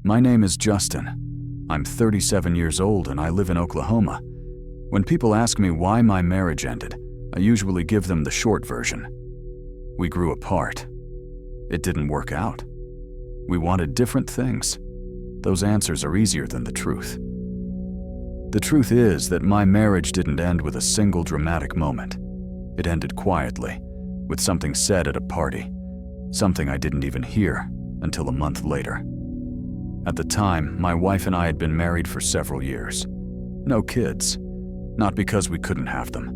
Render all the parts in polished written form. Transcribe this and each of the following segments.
My name is Justin. I'm 37 years old and I live in Oklahoma. When people ask me why my marriage ended, I usually give them the short version. We grew apart. It didn't work out. We wanted different things. Those answers are easier than the truth. The truth is that my marriage didn't end with a single dramatic moment. It ended quietly, with something said at a party, something I didn't even hear until a month later. At the time, my wife and I had been married for several years. No kids. Not because we couldn't have them,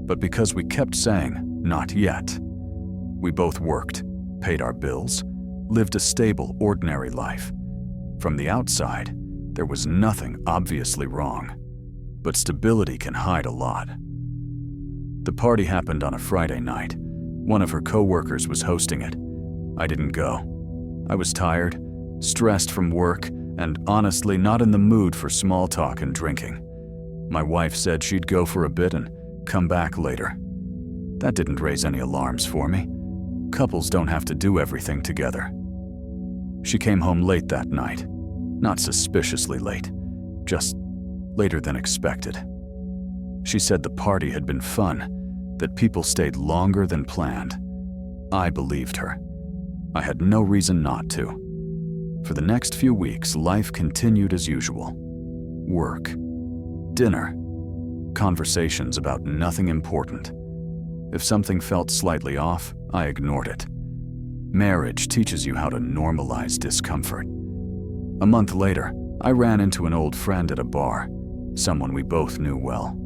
but because we kept saying, not yet. We both worked, paid our bills, lived a stable, ordinary life. From the outside, there was nothing obviously wrong, but stability can hide a lot. The party happened on a Friday night. One of her co-workers was hosting it. I didn't go. I was tired, stressed from work, and honestly not in the mood for small talk and drinking. My wife said she'd go for a bit and come back later. That didn't raise any alarms for me. Couples don't have to do everything together. She came home late that night. Not suspiciously late, just later than expected. She said the party had been fun, that people stayed longer than planned. I believed her. I had no reason not to. For the next few weeks, life continued as usual. Work, dinner, conversations about nothing important. If something felt slightly off, I ignored it. Marriage teaches you how to normalize discomfort. A month later, I ran into an old friend at a bar, someone we both knew well.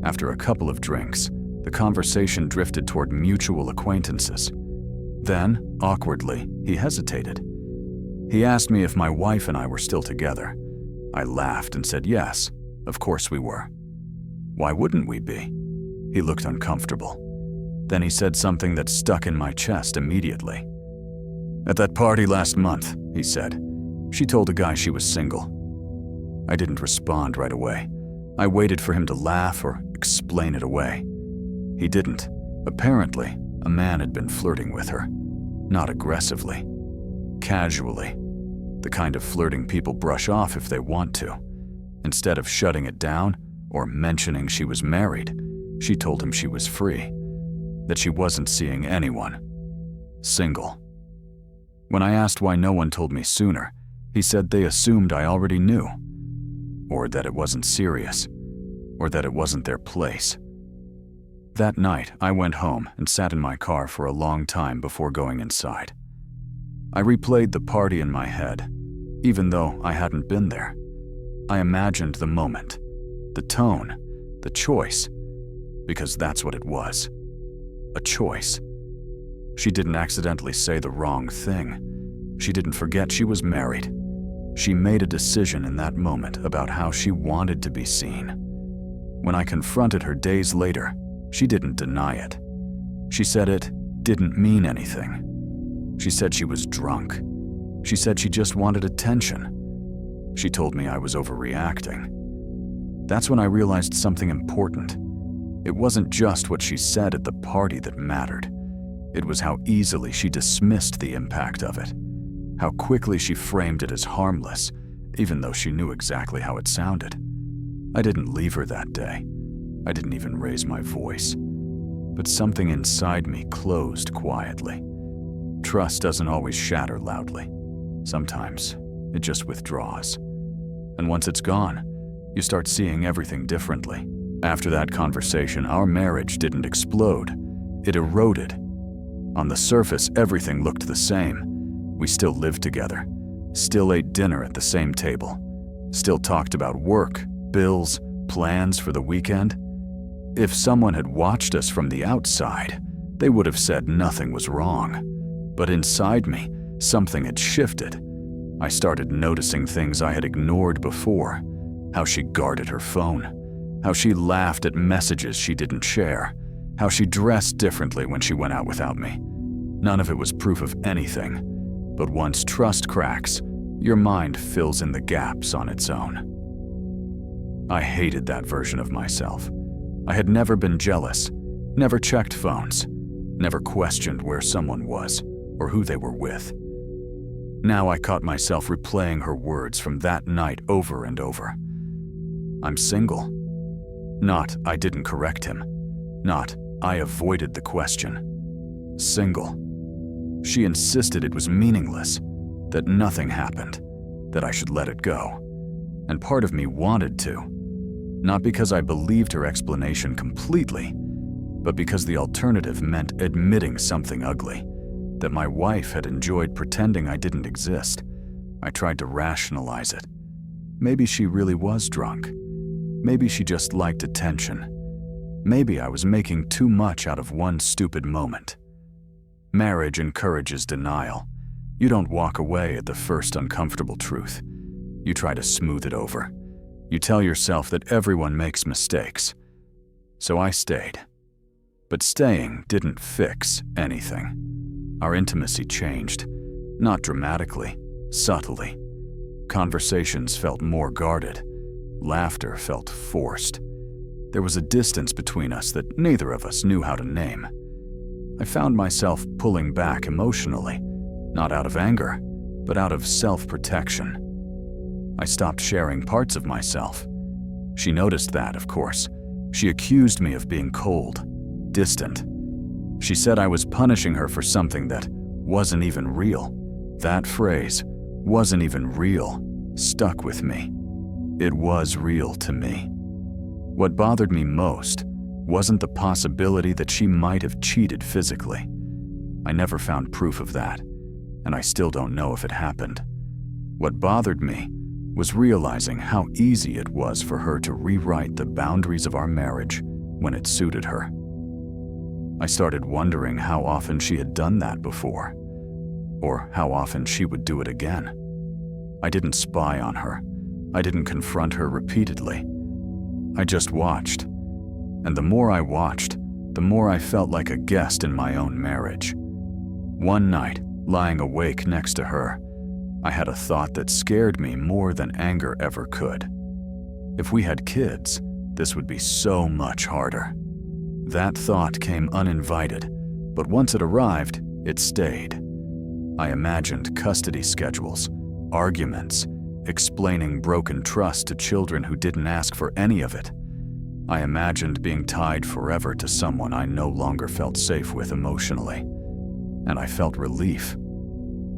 After a couple of drinks, the conversation drifted toward mutual acquaintances. Then, awkwardly, he hesitated. He asked me if my wife and I were still together. I laughed and said yes, of course we were. Why wouldn't we be? He looked uncomfortable. Then he said something that stuck in my chest immediately. At that party last month, he said, she told a guy she was single. I didn't respond right away. I waited for him to laugh or explain it away. He didn't. Apparently, a man had been flirting with her. Not aggressively. Casually. The kind of flirting people brush off if they want to. Instead of shutting it down or mentioning she was married, she told him she was free. That she wasn't seeing anyone. Single. When I asked why no one told me sooner, he said they assumed I already knew. Or that it wasn't serious. Or that it wasn't their place. That night, I went home and sat in my car for a long time before going inside. I replayed the party in my head, even though I hadn't been there. I imagined the moment, the tone, the choice, because that's what it was. A choice. She didn't accidentally say the wrong thing. She didn't forget she was married. She made a decision in that moment about how she wanted to be seen. When I confronted her days later, she didn't deny it. She said it didn't mean anything. She said she was drunk. She said she just wanted attention. She told me I was overreacting. That's when I realized something important. It wasn't just what she said at the party that mattered. It was how easily she dismissed the impact of it. How quickly she framed it as harmless, even though she knew exactly how it sounded. I didn't leave her that day. I didn't even raise my voice. But something inside me closed quietly. Trust doesn't always shatter loudly. Sometimes it just withdraws. And once it's gone, you start seeing everything differently. After that conversation, our marriage didn't explode. It eroded. On the surface, everything looked the same. We still lived together, still ate dinner at the same table, still talked about work, bills, plans for the weekend. If someone had watched us from the outside, they would have said nothing was wrong. But inside me, something had shifted. I started noticing things I had ignored before. How she guarded her phone. How she laughed at messages she didn't share. How she dressed differently when she went out without me. None of it was proof of anything. But once trust cracks, your mind fills in the gaps on its own. I hated that version of myself. I had never been jealous, never checked phones, never questioned where someone was or who they were with. Now I caught myself replaying her words from that night over and over. I'm single. Not, I didn't correct him. Not, I avoided the question. Single. She insisted it was meaningless, that nothing happened, that I should let it go. And part of me wanted to. Not because I believed her explanation completely, but because the alternative meant admitting something ugly, that my wife had enjoyed pretending I didn't exist. I tried to rationalize it. Maybe she really was drunk. Maybe she just liked attention. Maybe I was making too much out of one stupid moment. Marriage encourages denial. You don't walk away at the first uncomfortable truth. You try to smooth it over. You tell yourself that everyone makes mistakes. So I stayed. But staying didn't fix anything. Our intimacy changed, not dramatically, subtly. Conversations felt more guarded. Laughter felt forced. There was a distance between us that neither of us knew how to name. I found myself pulling back emotionally, not out of anger, but out of self-protection. I stopped sharing parts of myself. She noticed that, of course. She accused me of being cold, distant. She said I was punishing her for something that wasn't even real. That phrase, wasn't even real, stuck with me. It was real to me. What bothered me most wasn't the possibility that she might have cheated physically. I never found proof of that, and I still don't know if it happened. What bothered me was realizing how easy it was for her to rewrite the boundaries of our marriage when it suited her. I started wondering how often she had done that before, or how often she would do it again. I didn't spy on her. I didn't confront her repeatedly. I just watched. And the more I watched, the more I felt like a guest in my own marriage. One night, lying awake next to her, I had a thought that scared me more than anger ever could. If we had kids, this would be so much harder. That thought came uninvited, but once it arrived, it stayed. I imagined custody schedules, arguments, explaining broken trust to children who didn't ask for any of it. I imagined being tied forever to someone I no longer felt safe with emotionally. And I felt relief.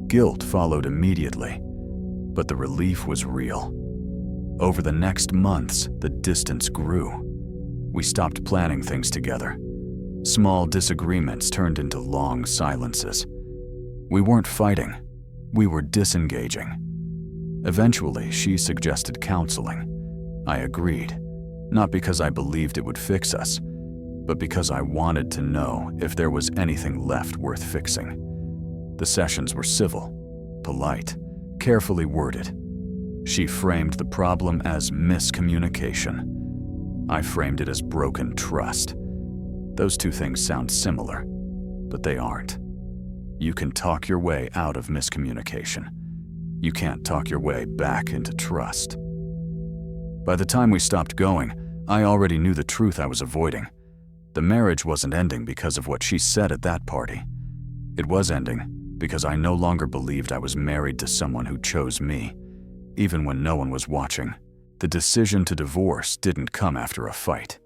Guilt followed immediately, but the relief was real. Over the next months, the distance grew. We stopped planning things together. Small disagreements turned into long silences. We weren't fighting. We were disengaging. Eventually, she suggested counseling. I agreed, not because I believed it would fix us, but because I wanted to know if there was anything left worth fixing. The sessions were civil, polite, carefully worded. She framed the problem as miscommunication. I framed it as broken trust. Those two things sound similar, but they aren't. You can talk your way out of miscommunication. You can't talk your way back into trust. By the time we stopped going, I already knew the truth I was avoiding. The marriage wasn't ending because of what she said at that party. It was ending because I no longer believed I was married to someone who chose me, even when no one was watching. The decision to divorce didn't come after a fight.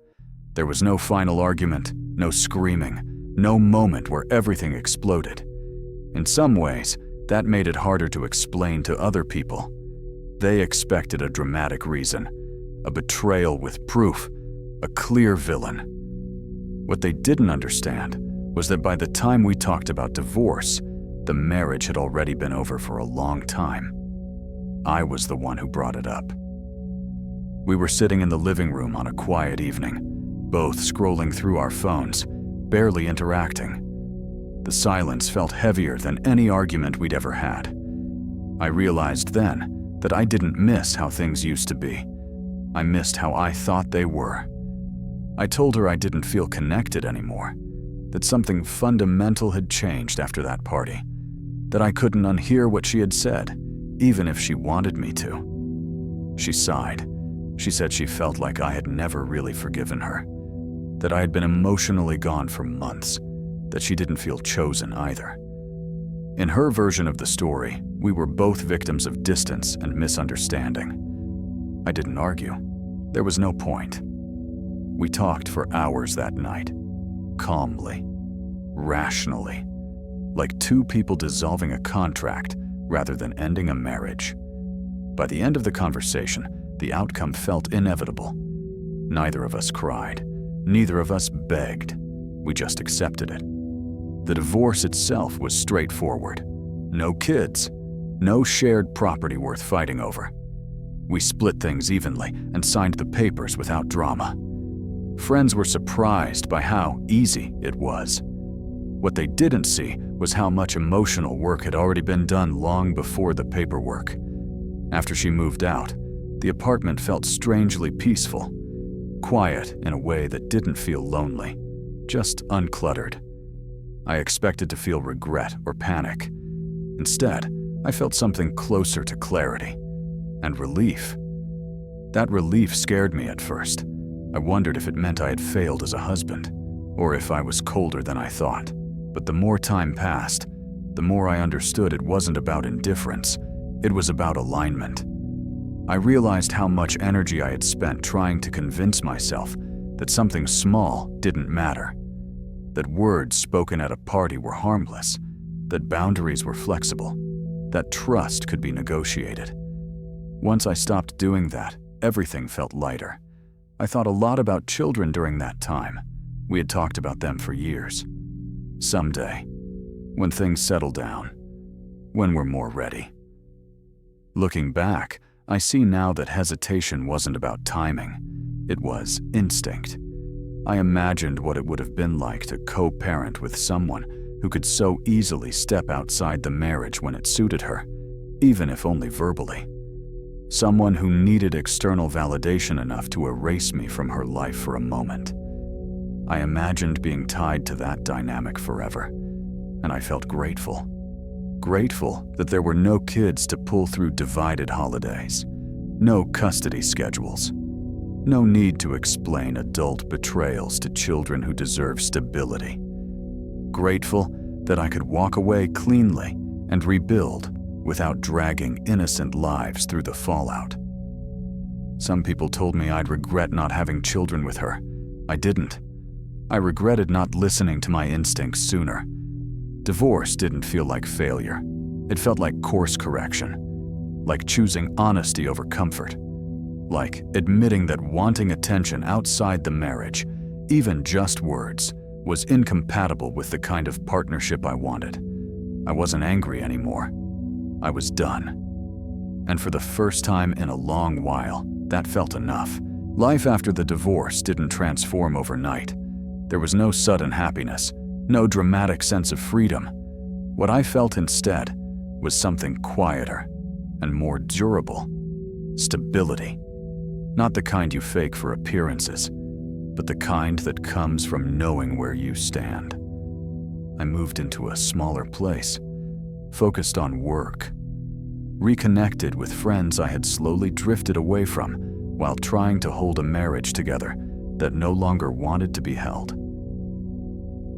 There was no final argument, no screaming, no moment where everything exploded. In some ways, that made it harder to explain to other people. They expected a dramatic reason, a betrayal with proof, a clear villain. What they didn't understand was that by the time we talked about divorce, the marriage had already been over for a long time. I was the one who brought it up. We were sitting in the living room on a quiet evening, both scrolling through our phones, barely interacting. The silence felt heavier than any argument we'd ever had. I realized then that I didn't miss how things used to be. I missed how I thought they were. I told her I didn't feel connected anymore, that something fundamental had changed after that party, that I couldn't unhear what she had said, even if she wanted me to. She sighed. She said she felt like I had never really forgiven her, that I had been emotionally gone for months, that she didn't feel chosen either. In her version of the story, We were both victims of distance and misunderstanding. I didn't argue. There was no point. We talked for hours that night, calmly, rationally, like two people dissolving a contract rather than ending a marriage. By the end of the conversation, the outcome felt inevitable. Neither of us cried. Neither of us begged. We just accepted it. The divorce itself was straightforward. No kids. No shared property worth fighting over. We split things evenly and signed the papers without drama. Friends were surprised by how easy it was. What they didn't see was how much emotional work had already been done long before the paperwork. After she moved out, the apartment felt strangely peaceful, quiet in a way that didn't feel lonely, just uncluttered. I expected to feel regret or panic. Instead, I felt something closer to clarity and relief. That relief scared me at first. I wondered if it meant I had failed as a husband, or if I was colder than I thought. But the more time passed, the more I understood it wasn't about indifference. It was about alignment. I realized how much energy I had spent trying to convince myself that something small didn't matter, that words spoken at a party were harmless, that boundaries were flexible, that trust could be negotiated. Once I stopped doing that, everything felt lighter. I thought a lot about children during that time. We had talked about them for years. Someday, when things settle down, when we're more ready. Looking back, I see now that hesitation wasn't about timing. It was instinct. I imagined what it would have been like to co-parent with someone who could so easily step outside the marriage when it suited her, even if only verbally. Someone who needed external validation enough to erase me from her life for a moment. I imagined being tied to that dynamic forever, and I felt grateful. Grateful that there were no kids to pull through divided holidays, no custody schedules, no need to explain adult betrayals to children who deserve stability. Grateful that I could walk away cleanly and rebuild without dragging innocent lives through the fallout. Some people told me I'd regret not having children with her. I didn't. I regretted not listening to my instincts sooner. Divorce didn't feel like failure. It felt like course correction, like choosing honesty over comfort, like admitting that wanting attention outside the marriage, even just words, was incompatible with the kind of partnership I wanted. I wasn't angry anymore. I was done. And for the first time in a long while, that felt enough. Life after the divorce didn't transform overnight. There was no sudden happiness, no dramatic sense of freedom. What I felt instead was something quieter and more durable. Stability. Not the kind you fake for appearances, but the kind that comes from knowing where you stand. I moved into a smaller place, focused on work, reconnected with friends I had slowly drifted away from while trying to hold a marriage together that no longer wanted to be held.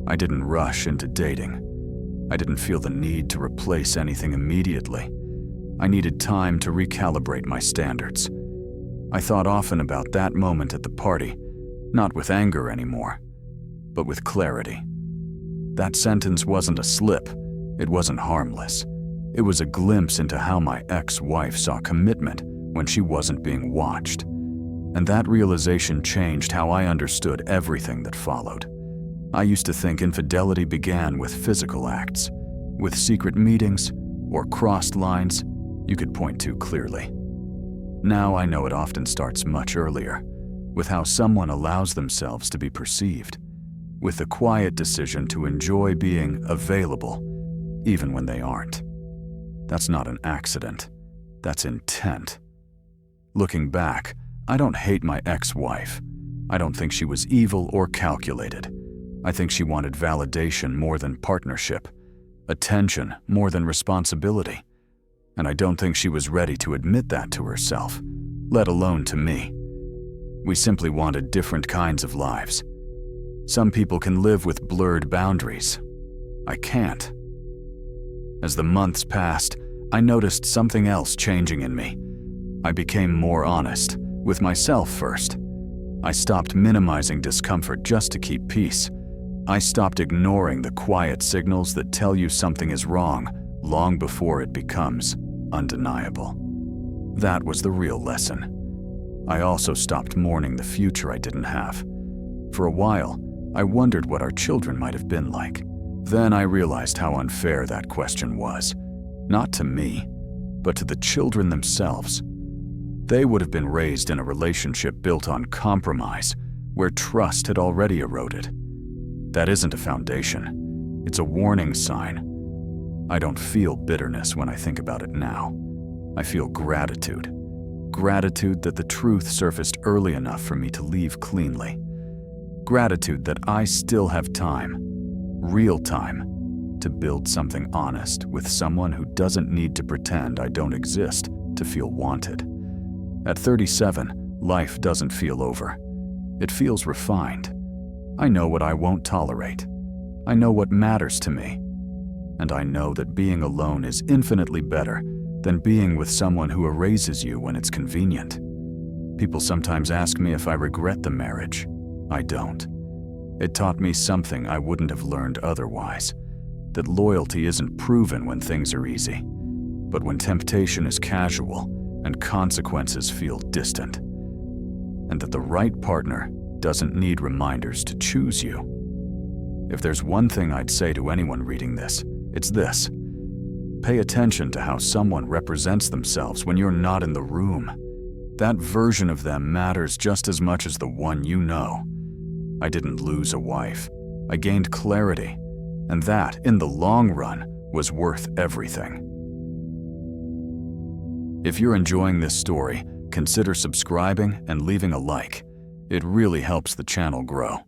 I didn't rush into dating. I didn't feel the need to replace anything immediately. I needed time to recalibrate my standards. I thought often about that moment at the party, not with anger anymore, but with clarity. That sentence wasn't a slip. It wasn't harmless. It was a glimpse into how my ex-wife saw commitment when she wasn't being watched. And that realization changed how I understood everything that followed. I used to think infidelity began with physical acts, with secret meetings or crossed lines you could point to clearly. Now I know it often starts much earlier, with how someone allows themselves to be perceived, with the quiet decision to enjoy being available, even when they aren't. That's not an accident. That's intent. Looking back, I don't hate my ex-wife. I don't think she was evil or calculated. I think she wanted validation more than partnership, attention more than responsibility. And I don't think she was ready to admit that to herself, let alone to me. We simply wanted different kinds of lives. Some people can live with blurred boundaries. I can't. As the months passed, I noticed something else changing in me. I became more honest, with myself first. I stopped minimizing discomfort just to keep peace. I stopped ignoring the quiet signals that tell you something is wrong long before it becomes undeniable. That was the real lesson. I also stopped mourning the future I didn't have. For a while, I wondered what our children might have been like. Then I realized how unfair that question was. Not to me, but to the children themselves. They would have been raised in a relationship built on compromise, where trust had already eroded. That isn't a foundation. It's a warning sign. I don't feel bitterness when I think about it now. I feel gratitude. Gratitude that the truth surfaced early enough for me to leave cleanly. Gratitude that I still have time, real time, to build something honest with someone who doesn't need to pretend I don't exist to feel wanted. At 37, life doesn't feel over. It feels refined. I know what I won't tolerate. I know what matters to me. And I know that being alone is infinitely better than being with someone who erases you when it's convenient. People sometimes ask me if I regret the marriage. I don't. It taught me something I wouldn't have learned otherwise. That loyalty isn't proven when things are easy, but when temptation is casual and consequences feel distant. And that the right partner doesn't need reminders to choose you. If there's one thing I'd say to anyone reading this, it's this. Pay attention to how someone represents themselves when you're not in the room. That version of them matters just as much as the one you know. I didn't lose a wife. I gained clarity, and that, in the long run, was worth everything. If you're enjoying this story, consider subscribing and leaving a like. It really helps the channel grow.